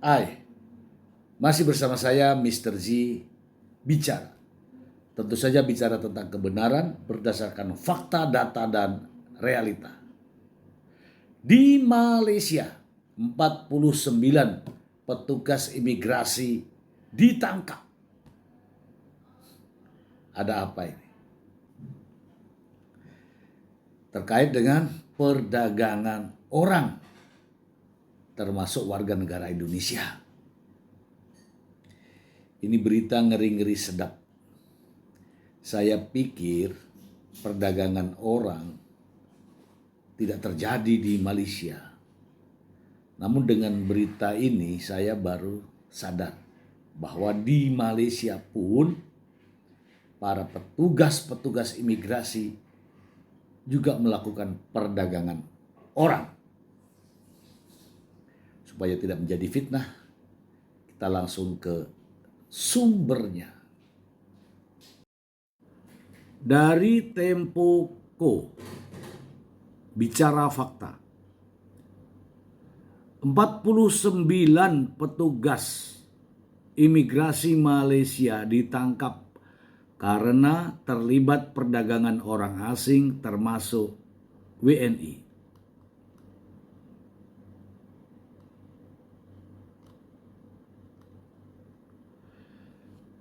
Hai, masih bersama saya Mr. Z bicara. Tentu saja bicara tentang kebenaran berdasarkan fakta, data, dan realita. Di Malaysia, 49 petugas imigrasi ditangkap. Ada apa ini? Terkait dengan perdagangan orang, termasuk warga negara Indonesia. Ini berita ngeri-ngeri sedap. Saya pikir perdagangan orang tidak terjadi di Malaysia. Namun dengan berita ini saya baru sadar bahwa di Malaysia pun para petugas-petugas imigrasi juga melakukan perdagangan orang. Supaya tidak menjadi fitnah, kita langsung ke sumbernya. Dari Tempo.co, bicara fakta. 49 petugas imigrasi Malaysia ditangkap karena terlibat perdagangan orang asing termasuk WNI.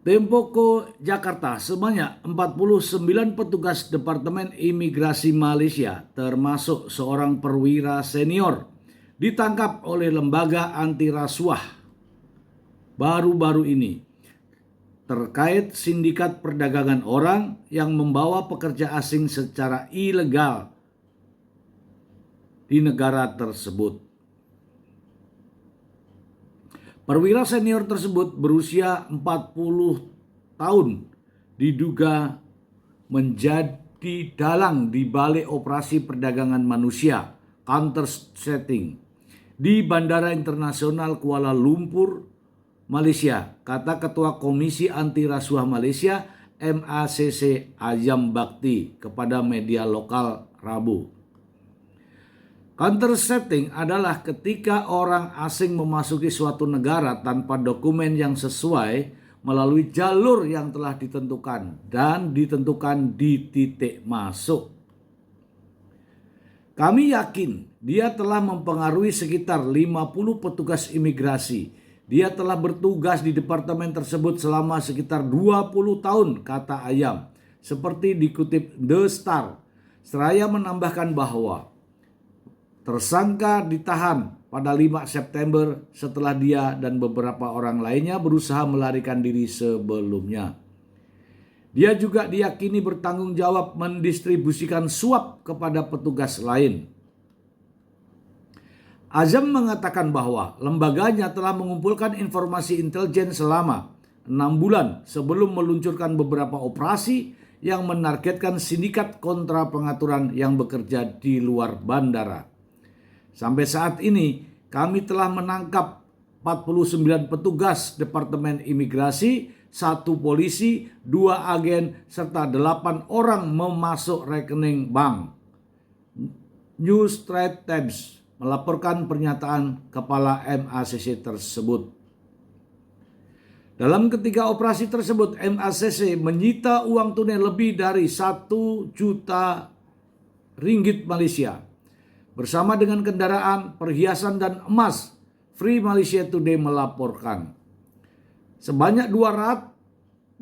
Tempo.co Jakarta, sebanyak 49 petugas Departemen Imigrasi Malaysia termasuk seorang perwira senior ditangkap oleh lembaga anti rasuah baru-baru ini terkait sindikat perdagangan orang yang membawa pekerja asing secara ilegal di negara tersebut. Perwira senior tersebut berusia 40 tahun, diduga menjadi dalang di balik operasi perdagangan manusia counter setting di Bandara Internasional Kuala Lumpur, Malaysia, kata Ketua Komisi Anti Rasuah Malaysia MACC Azam Bakti kepada media lokal Rabu. Counter setting adalah ketika orang asing memasuki suatu negara tanpa dokumen yang sesuai melalui jalur yang telah ditentukan dan ditentukan di titik masuk. Kami yakin dia telah mempengaruhi sekitar 50 petugas imigrasi. Dia telah bertugas di departemen tersebut selama sekitar 20 tahun, kata Ayam. Seperti dikutip The Star, seraya menambahkan bahwa tersangka ditahan pada 5 September setelah dia dan beberapa orang lainnya berusaha melarikan diri sebelumnya. Dia juga diyakini bertanggung jawab mendistribusikan suap kepada petugas lain. Azam mengatakan bahwa lembaganya telah mengumpulkan informasi intelijen selama 6 bulan sebelum meluncurkan beberapa operasi yang menargetkan sindikat kontra pengaturan yang bekerja di luar bandara. Sampai saat ini kami telah menangkap 49 petugas Departemen Imigrasi, 1 polisi, 2 agen, serta 8 orang memasuk rekening bank. New Straits Times melaporkan pernyataan kepala MACC tersebut. Dalam ketiga operasi tersebut, MACC menyita uang tunai lebih dari 1 juta ringgit Malaysia. Bersama dengan kendaraan, perhiasan, dan emas, Free Malaysia Today melaporkan. Sebanyak 215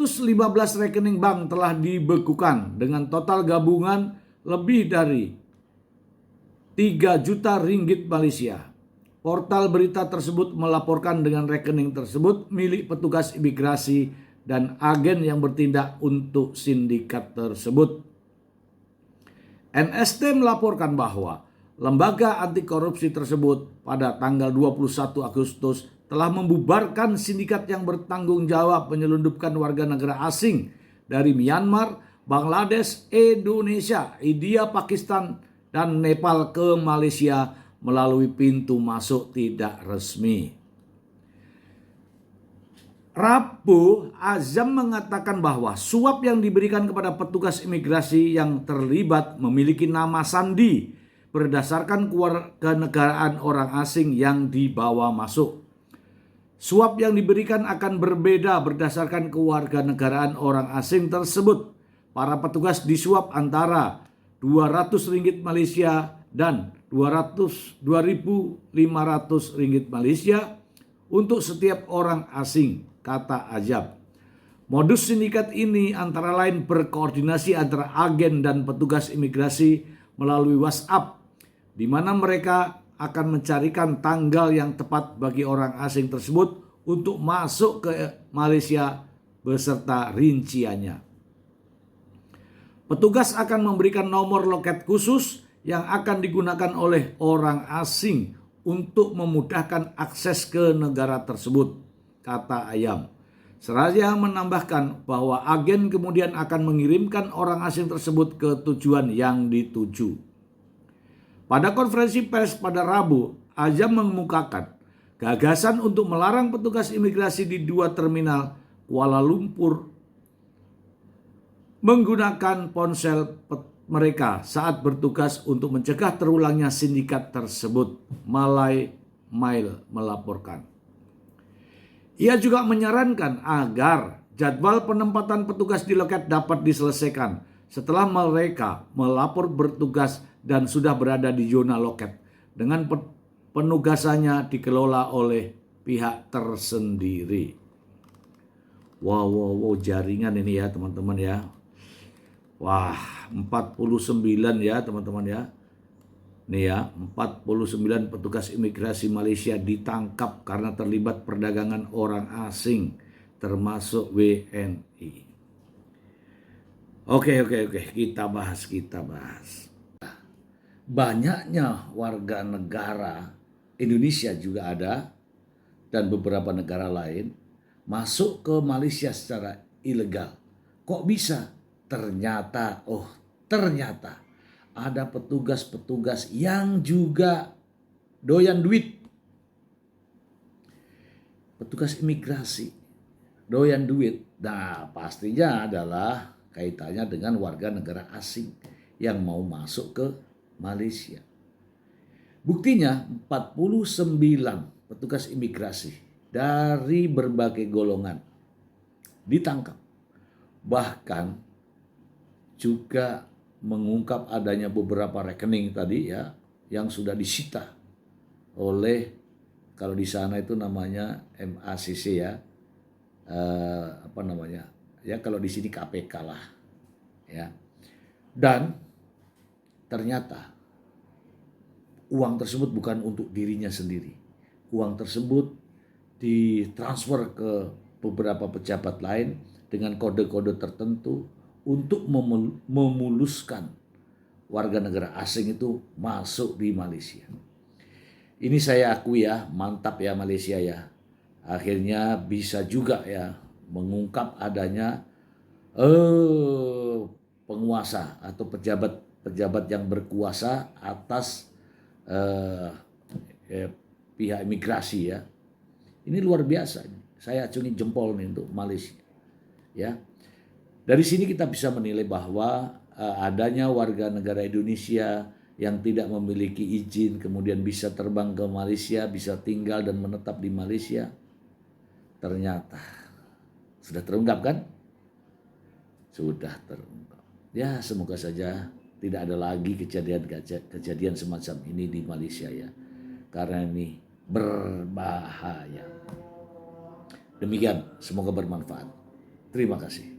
rekening bank telah dibekukan dengan total gabungan lebih dari 3 juta ringgit Malaysia. Portal berita tersebut melaporkan dengan rekening tersebut milik petugas imigrasi dan agen yang bertindak untuk sindikat tersebut. NST melaporkan bahwa lembaga anti korupsi tersebut pada tanggal 21 Agustus telah membubarkan sindikat yang bertanggung jawab menyelundupkan warga negara asing dari Myanmar, Bangladesh, Indonesia, India, Pakistan, dan Nepal ke Malaysia melalui pintu masuk tidak resmi. Rabu, Azam mengatakan bahwa suap yang diberikan kepada petugas imigrasi yang terlibat memiliki nama sandi berdasarkan kewarganegaraan orang asing yang dibawa masuk. Suap yang diberikan akan berbeda berdasarkan kewarganegaraan orang asing tersebut. Para petugas disuap antara Rp200 Malaysia dan Rp2.500 Malaysia untuk setiap orang asing, kata Ajab. Modus sindikat ini antara lain berkoordinasi antara agen dan petugas imigrasi melalui WhatsApp, di mana mereka akan mencarikan tanggal yang tepat bagi orang asing tersebut untuk masuk ke Malaysia beserta rinciannya. Petugas akan memberikan nomor loket khusus yang akan digunakan oleh orang asing untuk memudahkan akses ke negara tersebut, kata Ayam. Seraya menambahkan bahwa agen kemudian akan mengirimkan orang asing tersebut ke tujuan yang dituju. Pada konferensi pers pada Rabu, Ajam mengemukakan gagasan untuk melarang petugas imigrasi di 2 terminal Kuala Lumpur menggunakan ponsel mereka saat bertugas untuk mencegah terulangnya sindikat tersebut, Malay Mail melaporkan. Ia juga menyarankan agar jadwal penempatan petugas di loket dapat diselesaikan setelah mereka melapor bertugas dan sudah berada di zona loket dengan penugasannya dikelola oleh pihak tersendiri. Wow, jaringan ini ya teman-teman ya. Wah, 49 ya teman-teman ya. Nih ya, 49 petugas imigrasi Malaysia ditangkap karena terlibat perdagangan orang asing termasuk WNI. Oke, kita bahas. Banyaknya warga negara Indonesia juga ada dan beberapa negara lain masuk ke Malaysia secara ilegal. Kok bisa? Ternyata ada petugas-petugas yang juga doyan duit. Petugas imigrasi doyan duit. Nah, pastinya adalah kaitannya dengan warga negara asing yang mau masuk ke Malaysia. Buktinya 49 petugas imigrasi dari berbagai golongan ditangkap. Bahkan juga mengungkap adanya beberapa rekening tadi ya yang sudah disita oleh, kalau di sana itu namanya MACC ya, kalau di sini KPK lah ya. Dan ternyata uang tersebut bukan untuk dirinya sendiri. Uang tersebut ditransfer ke beberapa pejabat lain dengan kode-kode tertentu untuk memuluskan warga negara asing itu masuk di Malaysia. Ini saya akui ya, mantap ya Malaysia ya. Akhirnya bisa juga ya mengungkap adanya penguasa atau pejabat yang berkuasa atas pihak imigrasi ya. Ini luar biasa. Saya acungi jempol nih untuk Malaysia. Ya. Dari sini kita bisa menilai bahwa adanya warga negara Indonesia yang tidak memiliki izin kemudian bisa terbang ke Malaysia, bisa tinggal dan menetap di Malaysia, ternyata sudah terungkap kan? Sudah terungkap. Ya, semoga saja tidak ada lagi kejadian semacam ini di Malaysia ya. Karena ini berbahaya. Demikian, semoga bermanfaat. Terima kasih.